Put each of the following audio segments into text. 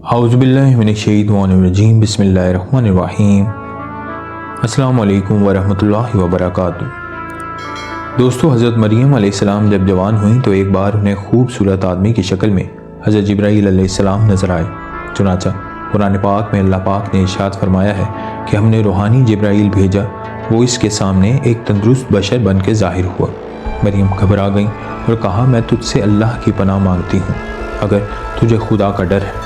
اعوذ باللہ من الشیطان الرجیم بسم اللہ الرحمن الرحیم۔ السلام علیکم ورحمۃ اللہ وبرکاتہ۔ دوستو، حضرت مریم علیہ السلام جب جوان ہوئیں تو ایک بار انہیں خوبصورت آدمی کی شکل میں حضرت جبرائیل علیہ السلام نظر آئے۔ چنانچہ قرآن پاک میں اللہ پاک نے ارشاد فرمایا ہے کہ ہم نے روحانی جبرائیل بھیجا، وہ اس کے سامنے ایک تندرست بشر بن کے ظاہر ہوا۔ مریم گھبرا گئیں اور کہا، میں تجھ سے اللہ کی پناہ مانگتی ہوں اگر تجھے خدا کا ڈر ہے۔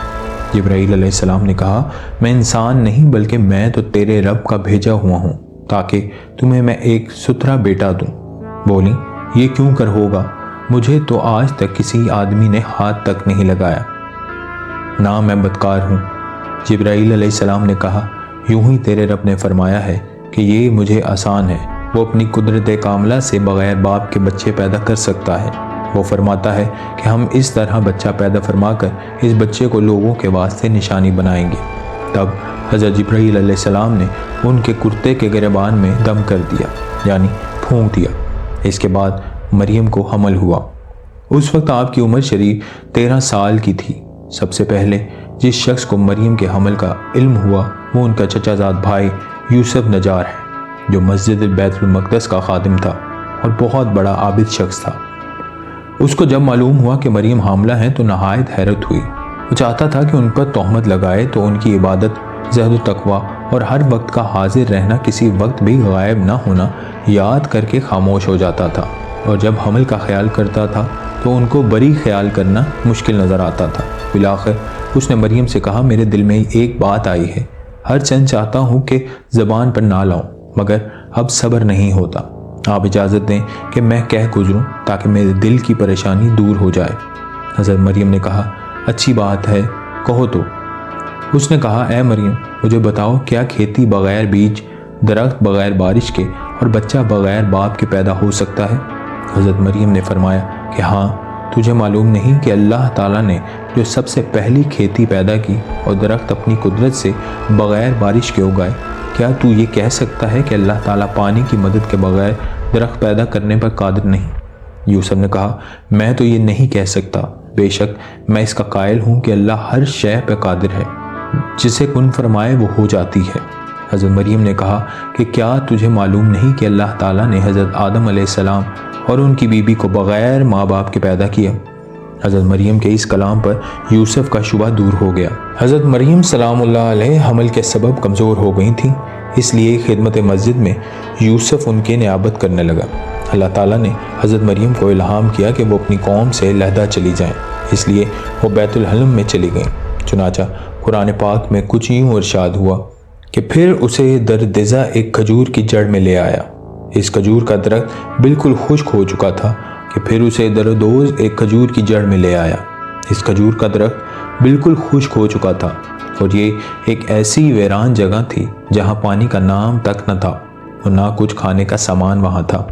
جبرائیل علیہ السلام نے کہا، میں انسان نہیں بلکہ میں تو تیرے رب کا بھیجا ہوا ہوں تاکہ تمہیں میں ایک ستھرا بیٹا دوں۔ بولی، یہ کیوں کر ہوگا؟ مجھے تو آج تک کسی آدمی نے ہاتھ تک نہیں لگایا، نہ میں بدکار ہوں۔ جبرائیل علیہ السلام نے کہا، یوں ہی تیرے رب نے فرمایا ہے کہ یہ مجھے آسان ہے، وہ اپنی قدرت کاملہ سے بغیر باپ کے بچے پیدا کر سکتا ہے۔ وہ فرماتا ہے کہ ہم اس طرح بچہ پیدا فرما کر اس بچے کو لوگوں کے واسطے نشانی بنائیں گے۔ تب حضرت جبرائیل علیہ السلام نے ان کے کرتے کے گریبان میں دم کر دیا، یعنی پھونک دیا۔ اس کے بعد مریم کو حمل ہوا۔ اس وقت آپ کی عمر شریف 13 سال کی تھی۔ سب سے پہلے جس شخص کو مریم کے حمل کا علم ہوا وہ ان کا چچا زاد بھائی یوسف نجار ہے، جو مسجد بیت المقدس کا خادم تھا اور بہت بڑا عابد شخص تھا۔ اس کو جب معلوم ہوا کہ مریم حاملہ ہیں تو نہایت حیرت ہوئی۔ وہ چاہتا تھا کہ ان پر تہمت لگائے تو ان کی عبادت، زہد و تقویٰ اور ہر وقت کا حاضر رہنا، کسی وقت بھی غائب نہ ہونا یاد کر کے خاموش ہو جاتا تھا، اور جب حمل کا خیال کرتا تھا تو ان کو بری خیال کرنا مشکل نظر آتا تھا۔ بالآخر اس نے مریم سے کہا، میرے دل میں ایک بات آئی ہے، ہر چند چاہتا ہوں کہ زبان پر نہ لاؤں، مگر اب صبر نہیں ہوتا۔ آپ اجازت دیں کہ میں کہہ گزروں تاکہ میرے دل کی پریشانی دور ہو جائے۔ حضرت مریم نے کہا، اچھی بات ہے، کہو تو۔ اس نے کہا، اے مریم، مجھے بتاؤ، کیا کھیتی بغیر بیج، درخت بغیر بارش کے اور بچہ بغیر باپ کے پیدا ہو سکتا ہے؟ حضرت مریم نے فرمایا کہ ہاں، تجھے معلوم نہیں کہ اللہ تعالیٰ نے جو سب سے پہلی کھیتی پیدا کی اور درخت اپنی قدرت سے بغیر بارش کے اگائے، کیا تو یہ کہہ سکتا ہے کہ اللہ تعالیٰ پانی کی مدد کے بغیر درخت پیدا کرنے پر قادر نہیں؟ یوسف نے کہا، میں تو یہ نہیں کہہ سکتا، بے شک میں اس کا قائل ہوں کہ اللہ ہر شے پہ قادر ہے، جسے کن فرمائے وہ ہو جاتی ہے۔ حضرت مریم نے کہا کہ کیا تجھے معلوم نہیں کہ اللہ تعالیٰ نے حضرت آدم علیہ السلام اور ان کی بیوی کو بغیر ماں باپ کے پیدا کیا؟ حضرت مریم کے اس کلام پر یوسف کا شبہ دور ہو گیا۔ حضرت مریم سلام اللہ علیہ حمل کے سبب کمزور ہو گئی تھیں، اس لیے خدمت مسجد میں یوسف ان کی نیابت کرنے لگا۔ اللہ تعالیٰ نے حضرت مریم کو الہام کیا کہ وہ اپنی قوم سے علیحدہ چلی جائیں، اس لیے وہ بیت الحلم میں چلی گئیں۔ چنانچہ قرآن پاک میں کچھ یوں ارشاد ہوا کہ پھر اسے در دزہ ایک کھجور کی جڑ میں لے آیا۔ اس کھجور کا درخت بالکل خشک ہو چکا تھا کہ پھر اسے در دوز ایک کھجور کی جڑ میں لے آیا۔ اس کھجور کا درخت بالکل خشک ہو چکا تھا اور یہ ایک ایسی ویران جگہ تھی جہاں پانی کا نام تک نہ تھا اور نہ کچھ کھانے کا سامان وہاں تھا۔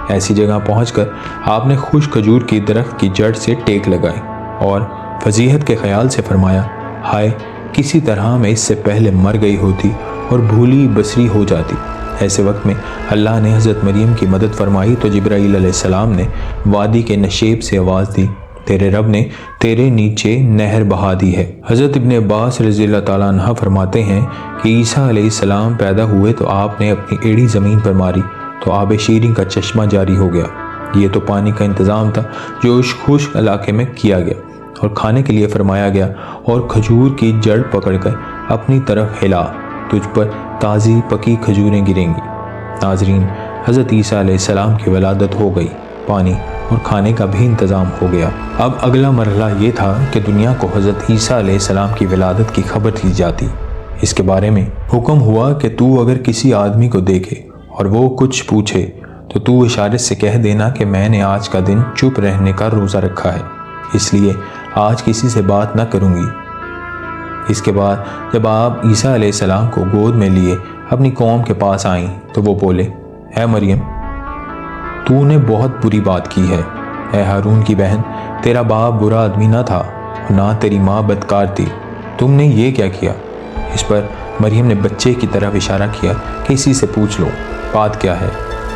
ایسی جگہ پہنچ کر آپ نے خشک کھجور کی درخت کی جڑ سے ٹیک لگائی اور فضیحت کے خیال سے فرمایا، ہائے، کسی طرح میں اس سے پہلے مر گئی ہوتی اور بھولی بسری ہو جاتی۔ ایسے وقت میں اللہ نے حضرت مریم کی مدد فرمائی تو جبرائیل علیہ السلام نے وادی کے نشیب سے آواز دی، تیرے رب نے تیرے نیچے نہر بہا دی ہے۔ حضرت ابن عباس رضی اللہ تعالیٰ عنہ فرماتے ہیں کہ عیسیٰ علیہ السلام پیدا ہوئے تو آپ نے اپنی ایڑی زمین پر ماری تو آب شیریں کا چشمہ جاری ہو گیا۔ یہ تو پانی کا انتظام تھا جو اس خشک علاقے میں کیا گیا اور کھانے کے لیے فرمایا گیا، اور کھجور کی جڑ پکڑ کر اپنی طرف ہلا، تجھ پر تازی پکی کھجوریں گریں گی۔ ناظرین، حضرت عیسیٰ علیہ السلام کی ولادت ہو گئی، پانی اور کھانے کا بھی انتظام ہو گیا۔ اب اگلا مرحلہ یہ تھا کہ دنیا کو حضرت عیسیٰ علیہ السلام کی ولادت کی خبر دی جاتی۔ اس کے بارے میں حکم ہوا کہ تو اگر کسی آدمی کو دیکھے اور وہ کچھ پوچھے تو تو اشارے سے کہہ دینا کہ میں نے آج کا دن چپ رہنے کا روزہ رکھا ہے، اس لیے آج کسی سے بات نہ کروں گی۔ اس کے بعد جب آپ عیسیٰ علیہ السلام کو گود میں لیے اپنی قوم کے پاس آئیں تو وہ بولے، اے مریم، تو نے بہت بری بات کی ہے۔ اے ہارون کی بہن، تیرا باپ برا آدمی نہ تھا اور نہ تیری ماں بدکار تھی، تم نے یہ کیا کیا؟ اس پر مریم نے بچے کی طرف اشارہ کیا کہ اسی سے پوچھ لو، بات کیا ہے؟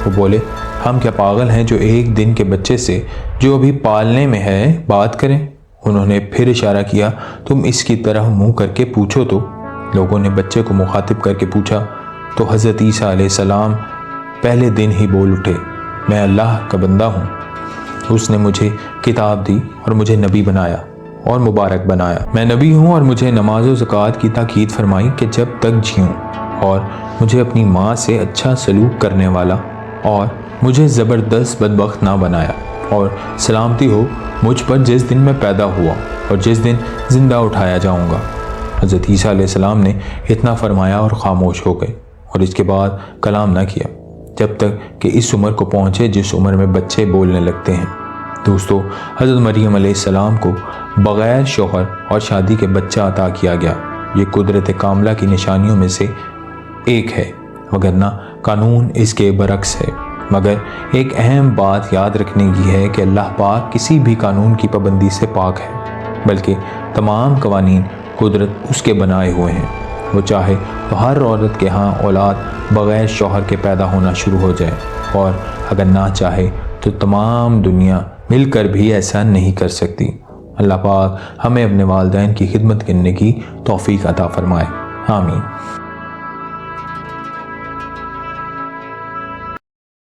وہ بولے، ہم کیا پاگل ہیں جو ایک دن کے بچے سے جو ابھی پالنے میں ہے بات کریں؟ انہوں نے پھر اشارہ کیا، تم اس کی طرح منہ کر کے پوچھو تو۔ لوگوں نے بچے کو مخاطب کر کے پوچھا تو حضرت عیسیٰ علیہ السلام پہلے دن ہی بول اٹھے، میں اللہ کا بندہ ہوں، اس نے مجھے کتاب دی اور مجھے نبی بنایا اور مبارک بنایا۔ میں نبی ہوں اور مجھے نماز و زکوٰۃ کی تاکید فرمائی کہ جب تک جیوں، اور مجھے اپنی ماں سے اچھا سلوک کرنے والا اور مجھے زبردست بدبخت نہ بنایا، اور سلامتی ہو مجھ پر جس دن میں پیدا ہوا اور جس دن زندہ اٹھایا جاؤں گا۔ حضرت عیسیٰ علیہ السلام نے اتنا فرمایا اور خاموش ہو گئے اور اس کے بعد کلام نہ کیا جب تک کہ اس عمر کو پہنچے جس عمر میں بچے بولنے لگتے ہیں۔ دوستو، حضرت مریم علیہ السلام کو بغیر شوہر اور شادی کے بچہ عطا کیا گیا۔ یہ قدرت کاملہ کی نشانیوں میں سے ایک ہے، وگرنہ قانون اس کے برعکس ہے۔ مگر ایک اہم بات یاد رکھنے کی ہے کہ اللہ پاک کسی بھی قانون کی پابندی سے پاک ہے، بلکہ تمام قوانین قدرت اس کے بنائے ہوئے ہیں۔ وہ چاہے تو ہر عورت کے ہاں اولاد بغیر شوہر کے پیدا ہونا شروع ہو جائے، اور اگر نہ چاہے تو تمام دنیا مل کر بھی ایسا نہیں کر سکتی۔ اللہ پاک ہمیں اپنے والدین کی خدمت کرنے کی توفیق عطا فرمائے، آمین۔